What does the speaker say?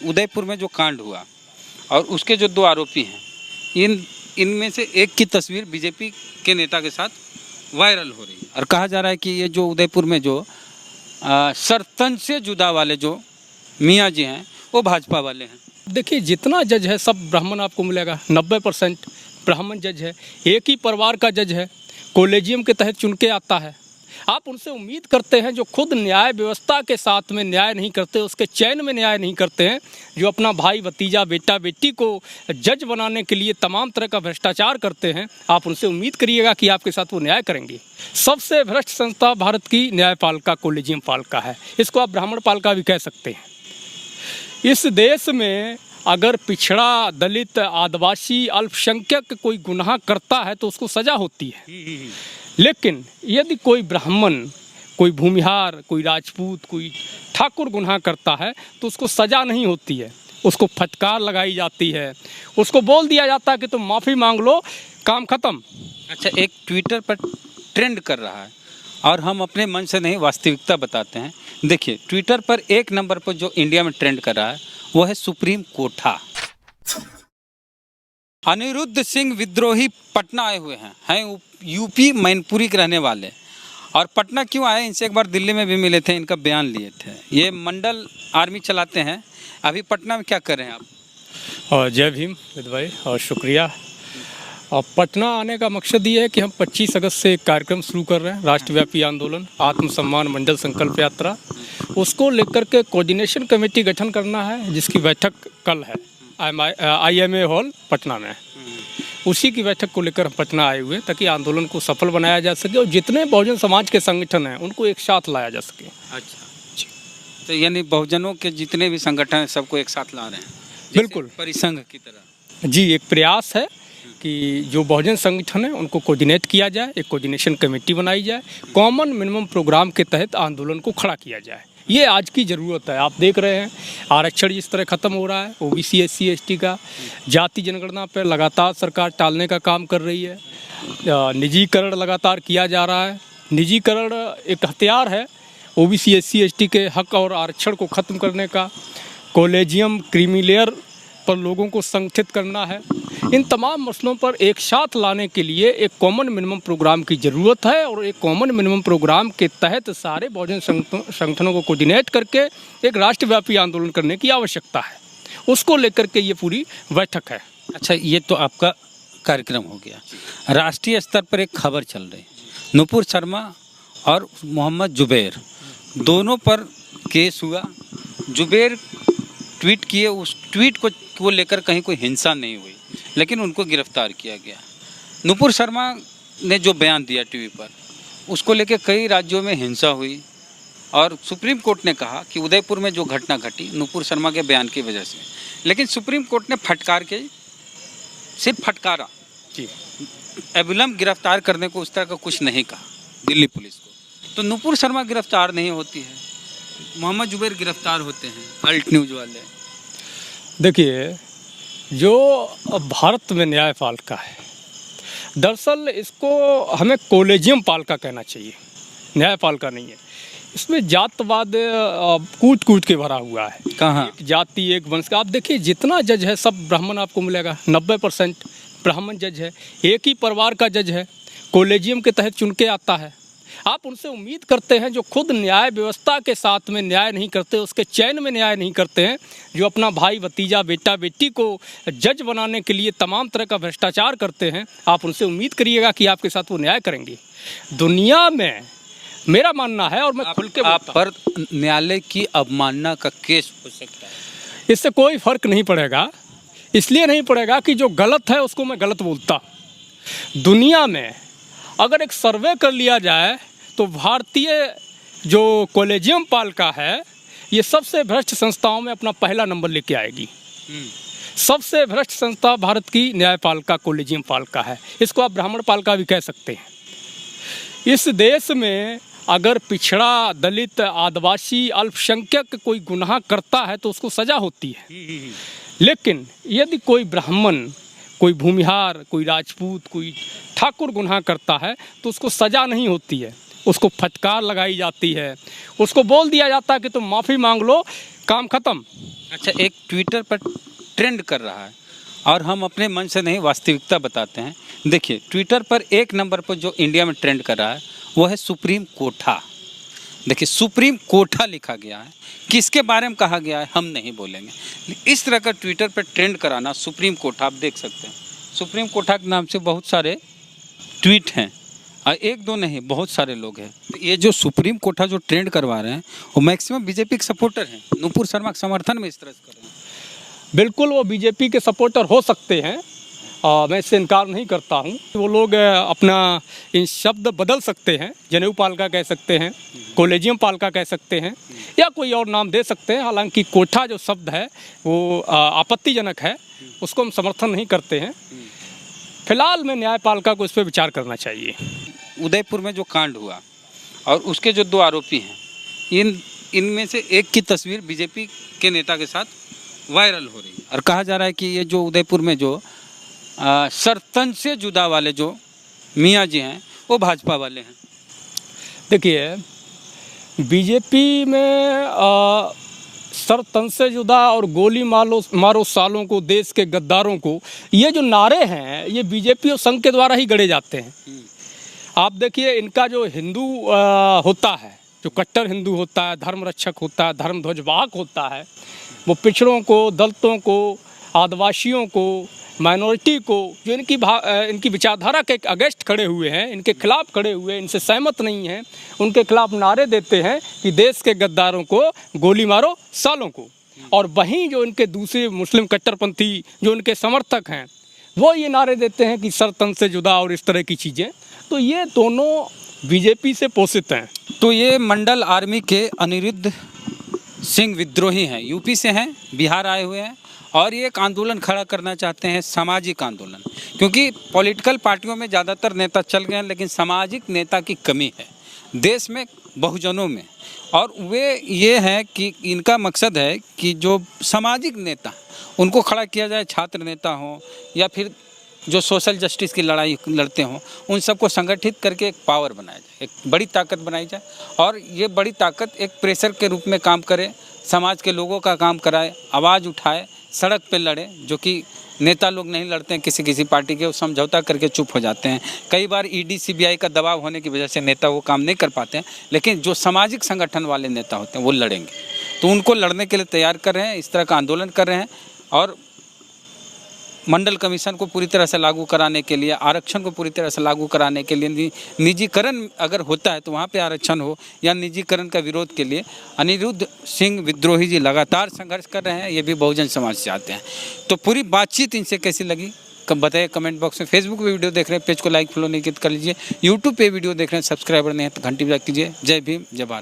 उदयपुर में जो कांड हुआ और उसके जो 2 आरोपी हैं, इनमें से एक की तस्वीर बीजेपी के नेता के साथ वायरल हो रही है और कहा जा रहा है कि ये जो उदयपुर में जो सरतंज से जुदा वाले जो मियाँ जी हैं वो भाजपा वाले हैं। देखिए, जितना जज है सब ब्राह्मण आपको मिलेगा, 90% ब्राह्मण जज है, एक ही परिवार का जज है, कॉलेजियम के तहत चुन के आता है। आप उनसे उम्मीद करते हैं जो खुद न्याय व्यवस्था के साथ में न्याय नहीं करते, उसके चयन में न्याय नहीं करते हैं, जो अपना भाई भतीजा बेटा बेटी को जज बनाने के लिए तमाम तरह का भ्रष्टाचार करते हैं, आप उनसे उम्मीद करिएगा कि आपके साथ वो न्याय करेंगे। सबसे भ्रष्ट संस्था भारत की न्यायपालिका कॉलेजियम पालिका है, इसको आप ब्राह्मण पालिका भी कह सकते हैं। इस देश में अगर पिछड़ा, दलित, आदिवासी, अल्पसंख्यक कोई गुनाह करता है तो उसको सज़ा होती है, लेकिन यदि कोई ब्राह्मण, कोई भूमिहार, कोई राजपूत, कोई ठाकुर गुनाह करता है तो उसको सज़ा नहीं होती है, उसको फटकार लगाई जाती है, उसको बोल दिया जाता है कि तुम माफ़ी मांग लो, काम ख़त्म। अच्छा, एक ट्विटर पर ट्रेंड कर रहा है और हम अपने मन से नहीं वास्तविकता बताते हैं। देखिए, ट्विटर पर 1 नंबर पर जो इंडिया में ट्रेंड कर रहा है वो है सुप्रीम कोठा। अनिरुद्ध सिंह विद्रोही पटना आए हुए हैं यूपी मैनपुरी के रहने वाले। और पटना क्यों आए, इनसे एक बार दिल्ली में भी मिले थे, इनका बयान लिए थे। ये मंडल आर्मी चलाते हैं। अभी पटना में क्या कर रहे हैं आप? और जय भीम विद भाई, और शुक्रिया। और पटना आने का मकसद ये है कि हम 25 अगस्त से एक कार्यक्रम शुरू कर रहे हैं, राष्ट्रव्यापी आंदोलन आत्मसम्मान मंडल संकल्प यात्रा। उसको लेकर के कोऑर्डिनेशन कमेटी गठन करना है, जिसकी बैठक कल है IMA हॉल पटना में। उसी की बैठक को लेकर हम पटना आए हुए ताकि आंदोलन को सफल बनाया जा सके और जितने बहुजन समाज के संगठन हैं उनको एक साथ लाया जा सके। अच्छा जी, तो यानी बहुजनों के जितने भी संगठन हैं सबको एक साथ ला रहे हैं, बिल्कुल परिसंघ की तरह। जी, एक प्रयास है कि जो बहुजन संगठन है उनको कोऑर्डिनेट किया जाए, एक कोऑर्डिनेशन कमेटी बनाई जाए, कॉमन मिनिमम प्रोग्राम के तहत आंदोलन को खड़ा किया जाए। ये आज की ज़रूरत है। आप देख रहे हैं आरक्षण जिस तरह ख़त्म हो रहा है, OBC SC ST का, जाति जनगणना पर लगातार सरकार टालने का काम कर रही है, निजीकरण लगातार किया जा रहा है। निजीकरण एक हथियार है OBC SC ST के हक और आरक्षण को ख़त्म करने का। कॉलेजियम क्रीमी लेयर पर लोगों को संगठित करना है। इन तमाम मसलों पर एक साथ लाने के लिए एक कॉमन मिनिमम प्रोग्राम की ज़रूरत है और एक कॉमन मिनिमम प्रोग्राम के तहत सारे बहुजन संगठनों को कोऑर्डिनेट करके एक राष्ट्रव्यापी आंदोलन करने की आवश्यकता है। उसको लेकर के ये पूरी बैठक है। अच्छा, ये तो आपका कार्यक्रम हो गया। राष्ट्रीय स्तर पर एक खबर चल रही है, नुपुर शर्मा और मोहम्मद जुबैर दोनों पर केस हुआ। जुबैर ट्वीट किए, उस ट्वीट को लेकर कहीं कोई हिंसा नहीं हुई, लेकिन उनको गिरफ्तार किया गया। नुपुर शर्मा ने जो बयान दिया टीवी पर, उसको लेकर कई राज्यों में हिंसा हुई और सुप्रीम कोर्ट ने कहा कि उदयपुर में जो घटना घटी नुपुर शर्मा के बयान की वजह से, लेकिन सुप्रीम कोर्ट ने फटकार के सिर्फ फटकारा जी, अविलंब गिरफ्तार करने को उस तरह का कुछ नहीं कहा दिल्ली पुलिस को। तो नुपुर शर्मा गिरफ्तार नहीं होती है, मोहम्मद जुबैर गिरफ्तार होते हैं, अल्ट न्यूज़ वाले। देखिए, जो भारत में न्यायपालिका है, दरअसल इसको हमें कॉलेजियम पालिका कहना चाहिए, न्यायपालिका नहीं है। इसमें जातवाद कूट कूट के भरा हुआ है। कहाँ? एक जाति, एक वंश का। आप देखिए, जितना जज है सब ब्राह्मण आपको मिलेगा, 90% ब्राह्मण जज है, एक ही परिवार का जज है, कॉलेजियम के तहत चुन के आता है। आप उनसे उम्मीद करते हैं जो खुद न्याय व्यवस्था के साथ में न्याय नहीं करते, उसके चयन में न्याय नहीं करते हैं, जो अपना भाई भतीजा बेटा बेटी को जज बनाने के लिए तमाम तरह का भ्रष्टाचार करते हैं, आप उनसे उम्मीद करिएगा कि आपके साथ वो न्याय करेंगे। दुनिया में मेरा मानना है, और मैं खुल के आप पर न्यायालय की अवमानना का केस हो सकता है। इससे कोई फर्क नहीं पड़ेगा। इसलिए नहीं पड़ेगा कि जो गलत है उसको मैं गलत बोलता। दुनिया में अगर एक सर्वे कर लिया जाए तो भारतीय जो कॉलेजियम पालिका है ये सबसे भ्रष्ट संस्थाओं में अपना पहला नंबर लेके आएगी। सबसे भ्रष्ट संस्था भारत की न्यायपालिका कॉलेजियम पालिका है। इसको आप ब्राह्मण पालिका भी कह सकते हैं। इस देश में अगर पिछड़ा, दलित, आदिवासी, अल्पसंख्यक कोई गुनाह करता है तो उसको सज़ा होती है, लेकिन यदि कोई ब्राह्मण, कोई भूमिहार, कोई राजपूत, कोई ठाकुर गुनाह करता है तो उसको सज़ा नहीं होती है, उसको फटकार लगाई जाती है, उसको बोल दिया जाता है कि तुम माफ़ी मांग लो, काम ख़त्म। अच्छा, एक ट्विटर पर ट्रेंड कर रहा है और हम अपने मन से नहीं वास्तविकता बताते हैं। देखिए, ट्विटर पर एक नंबर पर जो इंडिया में ट्रेंड कर रहा है वो है सुप्रीम कोठा। देखिए, सुप्रीम कोठा लिखा गया है, किसके बारे में कहा गया है हम नहीं बोलेंगे। इस तरह का ट्विटर पर ट्रेंड कराना, सुप्रीम कोठा, आप देख सकते हैं सुप्रीम कोठा के नाम से बहुत सारे ट्वीट हैं और एक दो नहीं, बहुत सारे लोग हैं। तो ये जो सुप्रीम कोठा जो ट्रेंड करवा रहे हैं वो मैक्सिमम बीजेपी के सपोर्टर हैं, नुपुर शर्मा के समर्थन में इस तरह से कर रहे हैं। बिल्कुल वो बीजेपी के सपोर्टर हो सकते हैं, मैं इससे इनकार नहीं करता हूँ। वो लोग अपना इन शब्द बदल सकते हैं, जनेऊ पालका कह सकते हैं, कॉलेजियम पालका कह सकते हैं, या कोई और नाम दे सकते हैं। हालांकि कोठा जो शब्द है वो आपत्तिजनक है, उसको हम समर्थन नहीं करते हैं। फिलहाल में न्यायपालिका को इस पर विचार करना चाहिए। उदयपुर में जो कांड हुआ और उसके जो 2 आरोपी हैं, इनमें से एक की तस्वीर बीजेपी के नेता के साथ वायरल हो रही है और कहा जा रहा है कि ये जो उदयपुर में जो सरतन से जुदा वाले जो मियाँ जी हैं वो भाजपा वाले हैं। देखिए, बीजेपी में सर तन से जुदा और गोली मारो सालों को, देश के गद्दारों को, ये जो नारे हैं ये बीजेपी और संघ के द्वारा ही गढ़े जाते हैं। आप देखिए, इनका जो हिंदू होता है, जो कट्टर हिंदू होता है, धर्म रक्षक होता है, धर्म ध्वजवाहक होता है, वो पिछड़ों को, दलितों को, आदिवासियों को, माइनॉरिटी को, जो इनकी विचारधारा के अगेंस्ट खड़े हुए हैं, इनके खिलाफ खड़े हुए, इनसे सहमत नहीं हैं, उनके खिलाफ नारे देते हैं कि देश के गद्दारों को गोली मारो सालों को। और वहीं जो इनके दूसरे मुस्लिम कट्टरपंथी जो इनके समर्थक हैं वो ये नारे देते हैं कि सर तन से जुदा और इस तरह की चीज़ें। तो ये दोनों बीजेपी से पोषित हैं। तो ये मंडल आर्मी के अनिरुद्ध सिंह विद्रोही हैं, यूपी से हैं, बिहार आए हुए हैं और ये एक आंदोलन खड़ा करना चाहते हैं, सामाजिक आंदोलन। क्योंकि पॉलिटिकल पार्टियों में ज़्यादातर नेता चल गए हैं लेकिन सामाजिक नेता की कमी है देश में, बहुजनों में। और वे ये है कि इनका मकसद है कि जो सामाजिक नेता उनको खड़ा किया जाए, छात्र नेता हों या फिर जो सोशल जस्टिस की लड़ाई लड़ते हों, उन सबको संगठित करके एक पावर बनाया जाए, एक बड़ी ताकत बनाई जाए और ये बड़ी ताकत एक प्रेशर के रूप में काम करे, समाज के लोगों का काम कराए, आवाज़ उठाए, सड़क पे लड़े। जो कि नेता लोग नहीं लड़ते हैं किसी किसी पार्टी के, वो समझौता करके चुप हो जाते हैं। कई बार ईडी सीबीआई का दबाव होने की वजह से नेता वो काम नहीं कर पाते हैं, लेकिन जो सामाजिक संगठन वाले नेता होते हैं वो लड़ेंगे। तो उनको लड़ने के लिए तैयार कर रहे हैं, इस तरह का आंदोलन कर रहे हैं। और मंडल कमीशन को पूरी तरह से लागू कराने के लिए, आरक्षण को पूरी तरह से लागू कराने के लिए, निजीकरण अगर होता है तो वहाँ पे आरक्षण हो, या निजीकरण का विरोध के लिए अनिरुद्ध सिंह विद्रोही जी लगातार संघर्ष कर रहे हैं। ये भी बहुजन समाज चाहते हैं। तो पूरी बातचीत इनसे कैसी लगी कब बताइए कमेंट बॉक्स में। फेसबुक पे वीडियो देख रहे हैं, पेज को लाइक फॉलो नहीं कर लीजिए। यूट्यूब पे वीडियो देख रहे हैं, सब्सक्राइबर नहीं है तो घंटी बजा कीजिए। जय भीम, जय भारत।